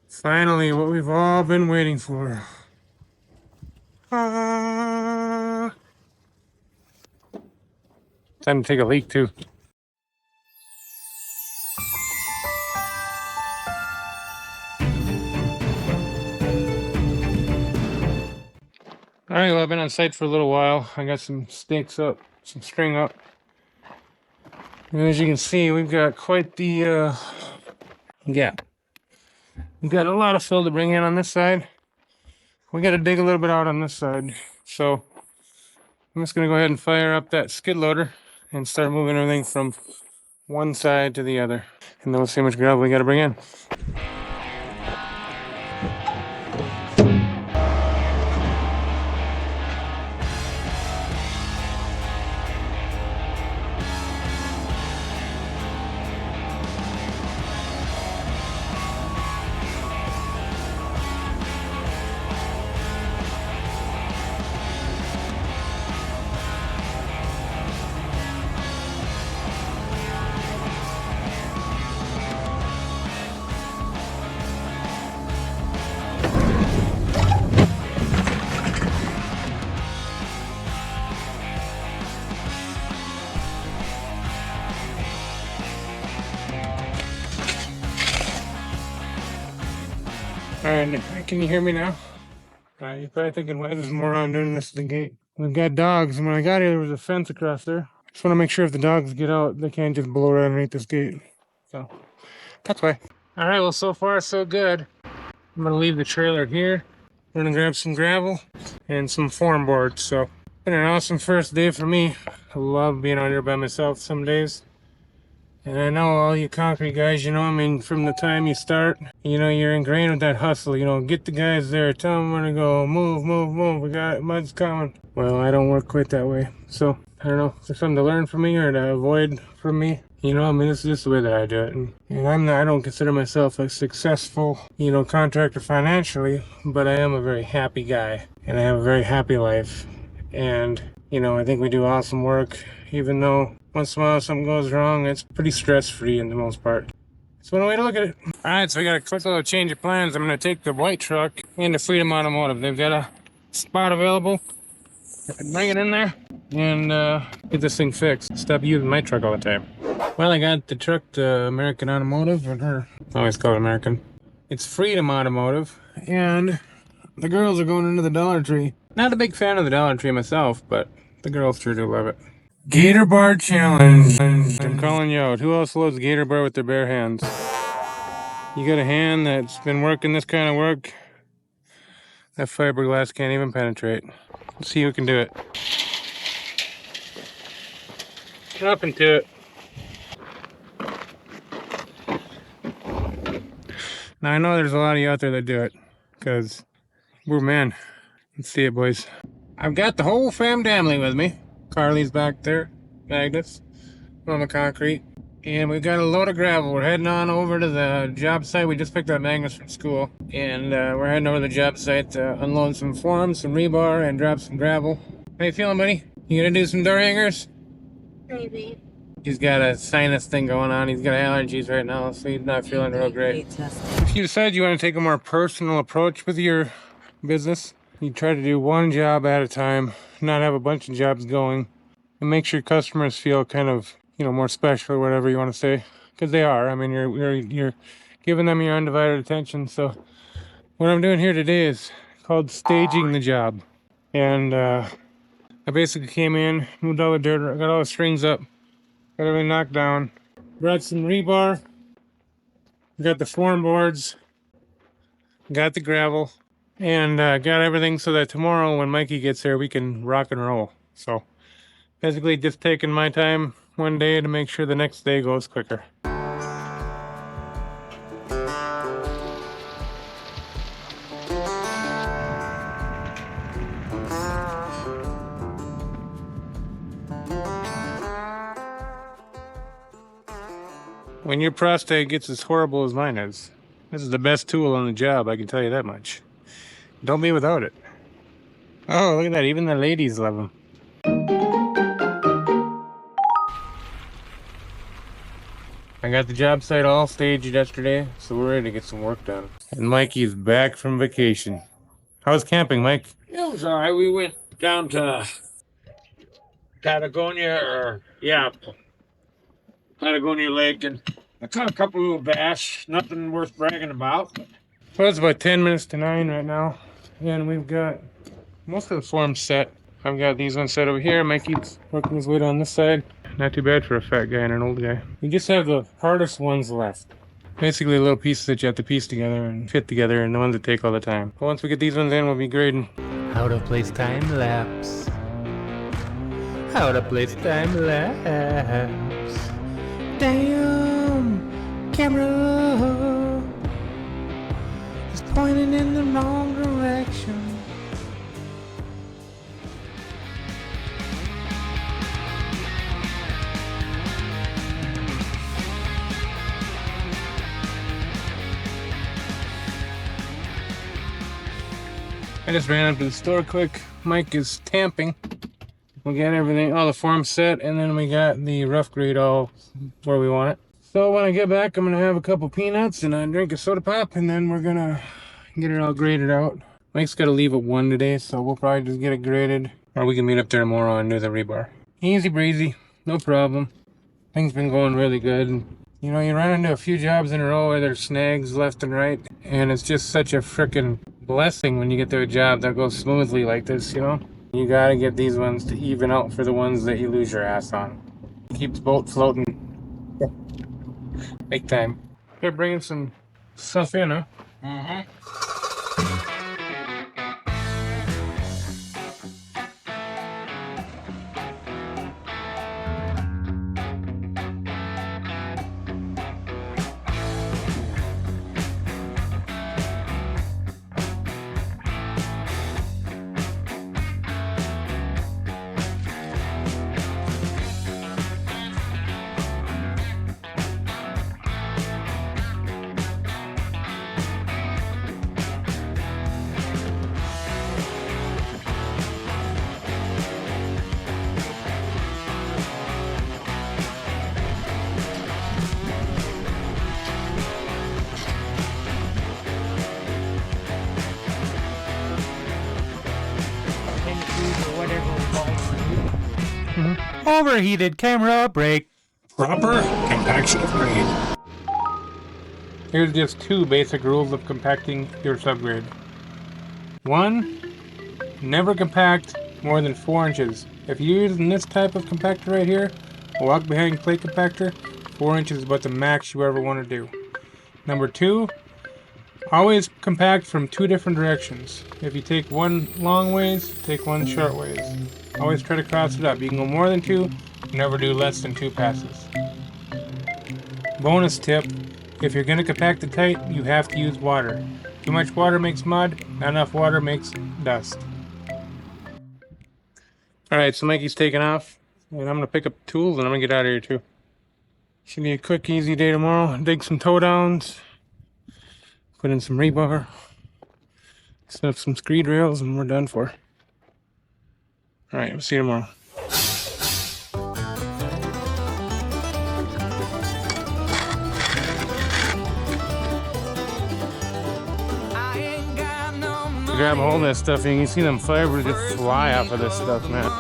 Finally, what we've all been waiting for. Ah. Time to take a leak too. Alright, well, I've been on site for a little while. I got some stakes up, some string up. And as you can see, we've got quite the gap. We've got a lot of fill to bring in on this side. We got to dig a little bit out on this side. So I'm just going to go ahead and fire up that skid loader and start moving everything from one side to the other. And then we'll see how much gravel we got to bring in. Alright, can you hear me now? You're probably thinking, why is this moron doing this to the gate? We've got dogs, and when I got here, there was a fence across there. Just want to make sure if the dogs get out, they can't just blow right underneath this gate. So, that's why. Alright, well, so far, so good. I'm going to leave the trailer here. We're going to grab some gravel and some form boards. So, it's been an awesome first day for me. I love being out here by myself some days. And I know all you concrete guys, you know, I mean, from the time you start, you know, you're ingrained with that hustle, you know, get the guys there, tell them where to go, move, move, move, we got it, mud's coming. Well, I don't work quite that way. So, I don't know, is there something to learn from me or to avoid from me? You know, I mean, this is just the way that I do it. And I don't consider myself a successful, you know, contractor financially, but I am a very happy guy, and I have a very happy life. And, you know, I think we do awesome work, even though once in a while something goes wrong, it's pretty stress-free in the most part. That's one way to look at it. Alright, so we got a quick little change of plans. I'm going to take the white truck into Freedom Automotive. They've got a spot available. I can bring it in there and get this thing fixed. Stop using my truck all the time. Well, I got the truck to American Automotive, or I always call it American. It's Freedom Automotive, and the girls are going into the Dollar Tree. Not a big fan of the Dollar Tree myself, but the girls sure do love it. Gator Bar Challenge. I'm calling you out. Who else loves Gator Bar with their bare hands? You got a hand that's been working this kind of work? That fiberglass can't even penetrate. Let's see who can do it. Get up into it. Now I know there's a lot of you out there that do it, because we're men. Let's see it, boys. I've got the whole fam family with me. Carly's back there, Agnes, on the concrete. And we've got a load of gravel. We're heading on over to the job site. We just picked up Magnus from school. And we're heading over to the job site to unload some forms, some rebar, and drop some gravel. How you feeling, buddy? You gonna do some door hangers? Maybe. He's got a sinus thing going on. He's got allergies right now, so he's not feeling real great. If you decide you want to take a more personal approach with your business, you try to do one job at a time, not have a bunch of jobs going, and make sure customers feel kind of, you know, more special or whatever you want to say, because they are. I mean, you're giving them your undivided attention. So what I'm doing here today is called staging the job. And I basically came in, moved all the dirt, got all the strings up, got everything knocked down, brought some rebar, got the form boards, got the gravel, and got everything so that tomorrow when Mikey gets there we can rock and roll. So basically just taking my time one day to make sure the next day goes quicker. When your prostate gets as horrible as mine is, this is the best tool on the job, I can tell you that much. Don't be without it. Oh, look at that, even the ladies love them. I got the job site all staged yesterday, so we're ready to get some work done. And Mikey's back from vacation. How was camping, Mike? It was all right. We went down to Patagonia Lake, and I caught a couple little bass. Nothing worth bragging about. Well, it's about 10 minutes to 9 right now, and we've got most of the forms set. I've got these ones set over here. Mikey's working his way down this side. Not too bad for a fat guy and an old guy. We just have the hardest ones left. Basically little pieces that you have to piece together and fit together, and the ones that take all the time. But once we get these ones in, we'll be grading. Out of place time lapse. Out of place time lapse. Damn, camera is pointing in the wrong direction. I just ran up to the store quick. Mike is tamping. We got everything, all the forms set, and then we got the rough grade all where we want it. So when I get back, I'm gonna have a couple peanuts and a drink of soda pop, and then we're gonna get it all graded out. Mike's gotta leave at 1 today, so we'll probably just get it graded, or we can meet up there tomorrow and do the rebar. Easy breezy, no problem. Things been going really good. You know, you run into a few jobs in a row where there's snags left and right, and it's just such a frickin' blessing when you get to a job that goes smoothly like this, you know? You gotta get these ones to even out for the ones that you lose your ass on. Keeps the boat floating. Big time. They're bringing some stuff in, huh? Mm-hmm. Overheated camera break. Proper compaction grade. Here's just 2 basic rules of compacting your subgrade. 1, never compact more than 4 inches. If you're using this type of compactor right here, a walk behind plate compactor, 4 inches is about the max you ever want to do. Number 2, always compact from 2 different directions. If you take one long ways, take one short ways. Always try to cross it up. You can go more than 2, never do less than 2 passes. Bonus tip, if you're going to compact it tight, you have to use water. Too much water makes mud, not enough water makes dust. Alright, so Mikey's taking off, and I'm going to pick up tools and I'm going to get out of here too. Should be a quick, easy day tomorrow. Dig some toe downs, put in some rebar, set up some screed rails, and we're done for. Alright, we'll see you tomorrow. Grab a hold of that stuff and you can see them fibers just fly off of this stuff, man.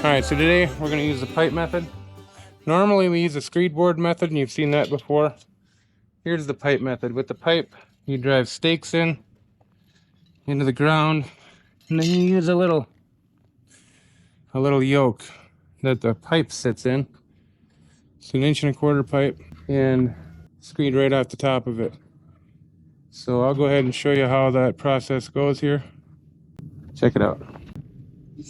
Alright, so today we're going to use the pipe method. Normally we use the screed board method, and you've seen that before. Here's the pipe method. With the pipe, you drive stakes in, into the ground, and then you use a little yoke that the pipe sits in. It's an 1.25 inch pipe, and screed right off the top of it. So I'll go ahead and show you how that process goes here. Check it out.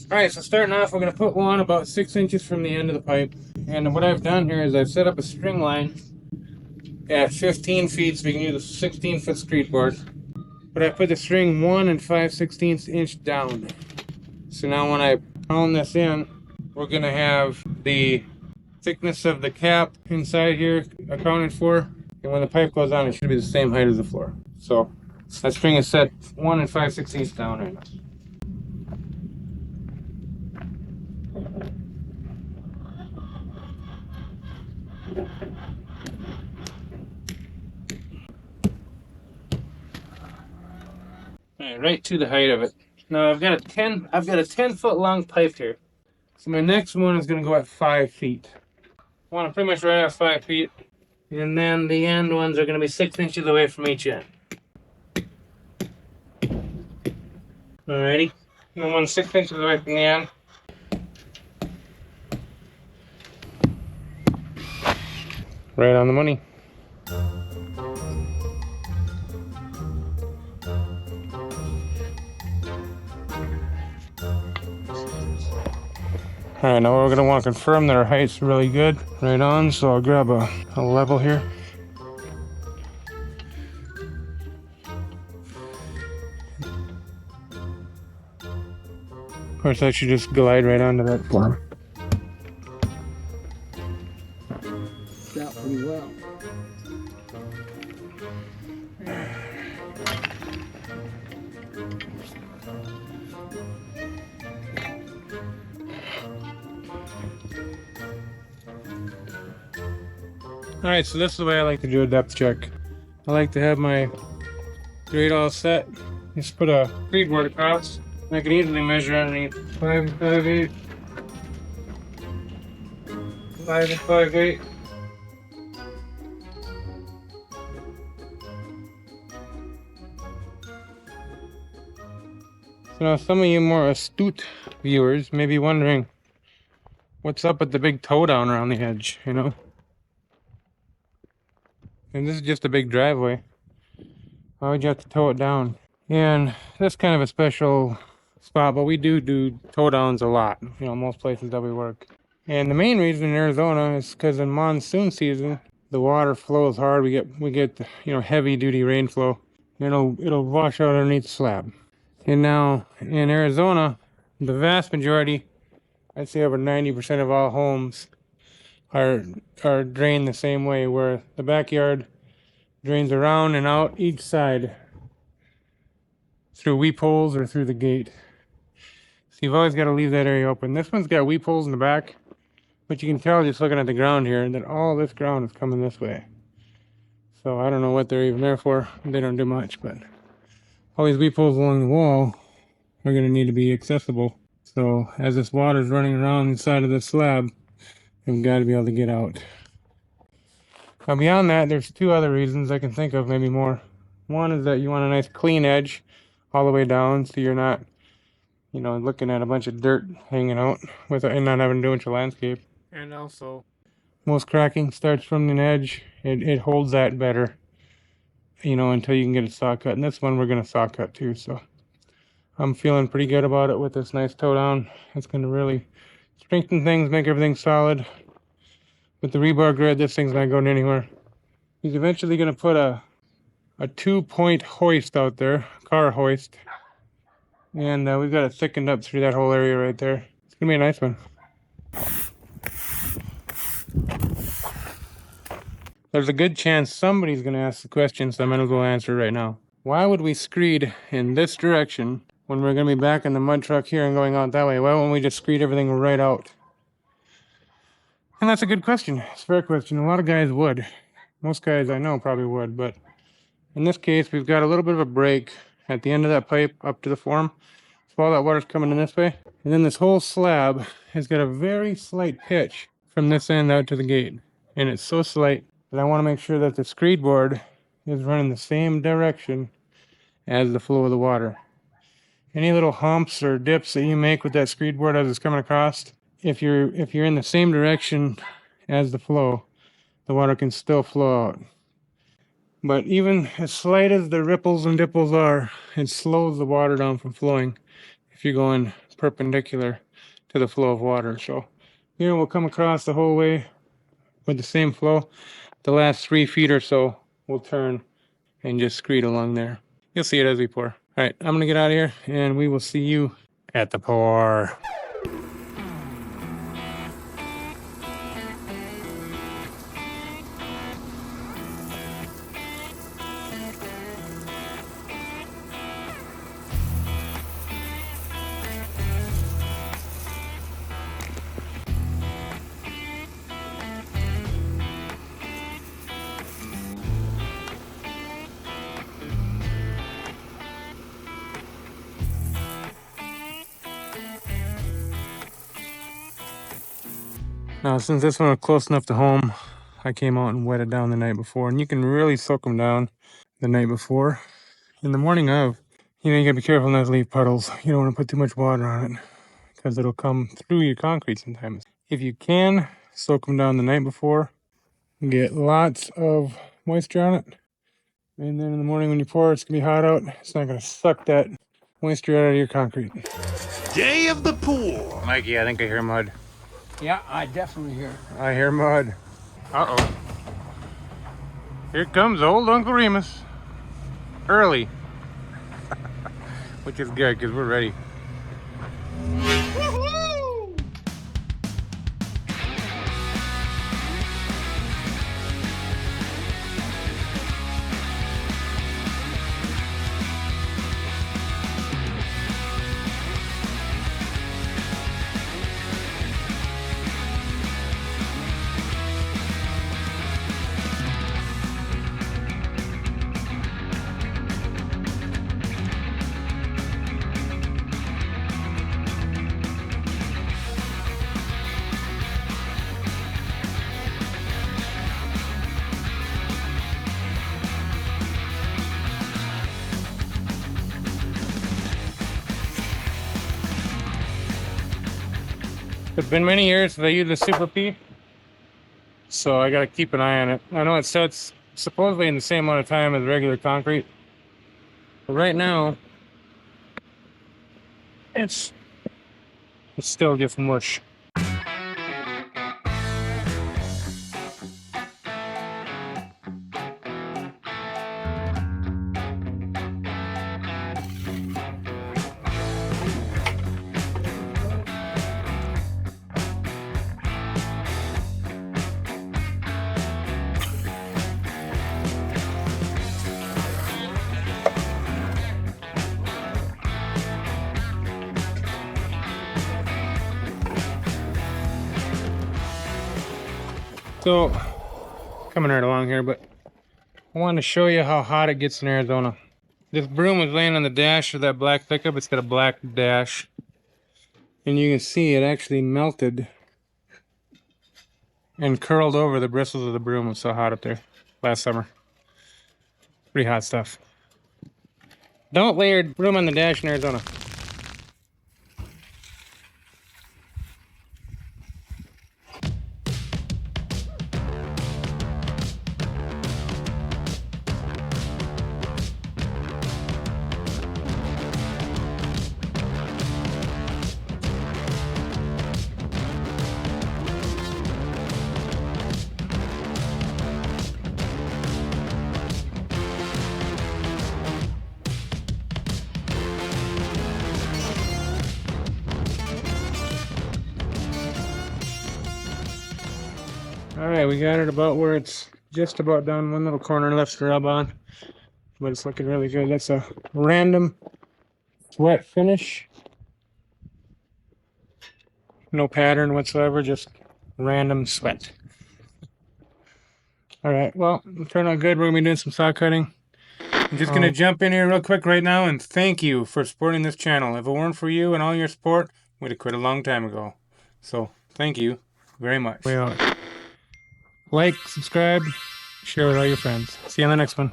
Alright, so starting off, we're going to put one about 6 inches from the end of the pipe. And what I've done here is I've set up a string line at 15 feet, so we can use a 16-foot screed board. but I put the string 1 5/16 inch down. So now when I pound this in, we're gonna have the thickness of the cap inside here accounted for, and when the pipe goes on, it should be the same height as the floor. So that string is set 1 5/16 down right now. Right to the height of it. Now I've got a 10-foot long pipe here. So my next one is gonna go at 5 feet. I want to pretty much right at 5 feet. And then the end ones are gonna be 6 inches away from each end. Alrighty. And then 6 inches away from the end. Right on the money. Alright, now we're going to want to confirm that our height's really good. Right on, so I'll grab a level here. Of course, that should just glide right onto that form. Got pretty well. Alright, so this is the way I like to do a depth check. I like to have my grade all set. Just put a screed board across. And I can easily measure underneath 5 5/8. 5 5/8. So now some of you more astute viewers may be wondering what's up with the big toe down around the edge, you know? And this is just a big driveway. Why would you have to toe it down? And that's kind of a special spot, but we do toe downs a lot, you know, most places that we work. And the main reason in Arizona is because in monsoon season, the water flows hard. We get you know, heavy duty rainflow. It'll wash out underneath the slab. And now in Arizona, the vast majority, I'd say over 90% of all homes are drained the same way, where the backyard drains around and out each side through weep holes or through the gate. So you've always got to leave that area open. This one's got weep holes in the back, but you can tell just looking at the ground here that all this ground is coming this way. So I don't know what they're even there for. They don't do much, but all these weep holes along the wall are going to need to be accessible. So as this water is running around inside of the slab, we've got to be able to get out. Now beyond that, there's 2 other reasons I can think of, maybe more. One is that you want a nice clean edge all the way down, so you're not, you know, looking at a bunch of dirt hanging out and not having to do a bunch of landscape. And also, most cracking starts from an edge. It holds that better, you know, until you can get a saw cut. And this one we're going to saw cut too, so I'm feeling pretty good about it with this nice toe down. It's going to really strengthen things, make everything solid. With the rebar grid, this thing's not going anywhere. He's eventually going to put a 2-point hoist out there, car hoist. And we've got it thickened up through that whole area right there. It's going to be a nice one. There's a good chance somebody's going to ask the question, so I might as well answer right now. Why would we screed in this direction when we're going to be back in the mud truck here and going out that way? Why won't we just screed everything right out? And that's a good question. It's a fair question. A lot of guys would. Most guys I know probably would, but in this case, we've got a little bit of a break at the end of that pipe up to the form. So all that water's coming in this way. And then this whole slab has got a very slight pitch from this end out to the gate. And it's so slight that I want to make sure that the screed board is running the same direction as the flow of the water. Any little humps or dips that you make with that screed board as it's coming across, if you're in the same direction as the flow, the water can still flow out. But even as slight as the ripples and dipples are, it slows the water down from flowing if you're going perpendicular to the flow of water. So here we'll come across the whole way with the same flow. The last 3 feet or so we'll turn and just screed along there. You'll see it as we pour. All right, I'm gonna get out of here, and we will see you at the pour. Now, since this one was close enough to home, I came out and wet it down the night before, and you can really soak them down the night before. In the morning of, you gotta be careful not to leave puddles. You don't want to put too much water on it because it'll come through your concrete sometimes. If you can, soak them down the night before, get lots of moisture on it, and then in the morning when you pour, it's gonna be hot out. It's not gonna suck that moisture out of your concrete. Day of the pool. Mikey, I think I hear mud. Yeah, I definitely hear it. I hear mud. Uh-oh. Here comes old Uncle Remus. Early. Which is good, because we're ready. It's been many years since I used the Super P, so I gotta keep an eye on it. I know it sets supposedly in the same amount of time as regular concrete, but right now it's still just mush. So, coming right along here, but I wanted to show you how hot it gets in Arizona. This broom was laying on the dash of that black pickup. It's got a black dash. And you can see it actually melted and curled over the bristles of the broom. It was so hot up there last summer. Pretty hot stuff. Don't lay your broom on the dash in Arizona. Alright, we got it about where it's just about done. One little corner left to rub on, but it's looking really good. That's a random wet finish. No pattern whatsoever, just random sweat. Alright, well, it turned out good. We're going to be doing some saw cutting. I'm just going to jump in here real quick right now and thank you for supporting this channel. If it weren't for you and all your support, we'd have quit a long time ago. So, thank you very much. Like, subscribe, share with all your friends. See you on the next one.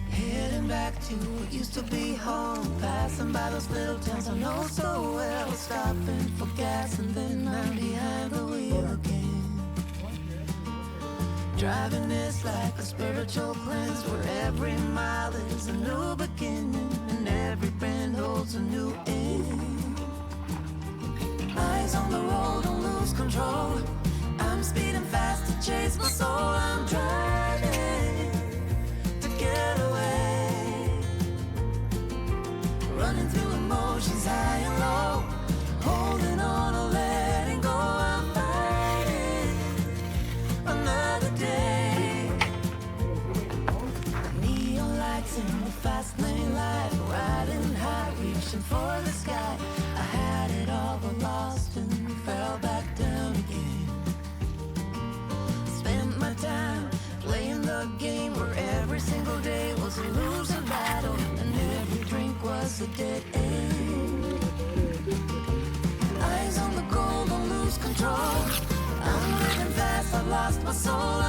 Heading back to what used to be home, passing by those little towns I know so well, stopping for gas and then I'm behind the wheel again. Driving is like a spiritual cleanse where every mile is a new beginning and every bend holds a new end. Eyes on the road, don't lose control. I'm speeding fast to chase my soul. I'm driving to get away, running through emotions high and low, holding on or letting go. I'm fighting another day. Neon lights in the fast lane light, riding high, reaching for the sky. I had it all but lost and fell back down again. Spent my time playing the game where every single day was a losing battle, and every drink was a dead end. Eyes on the goal, don't lose control. I'm living fast, I've lost my soul.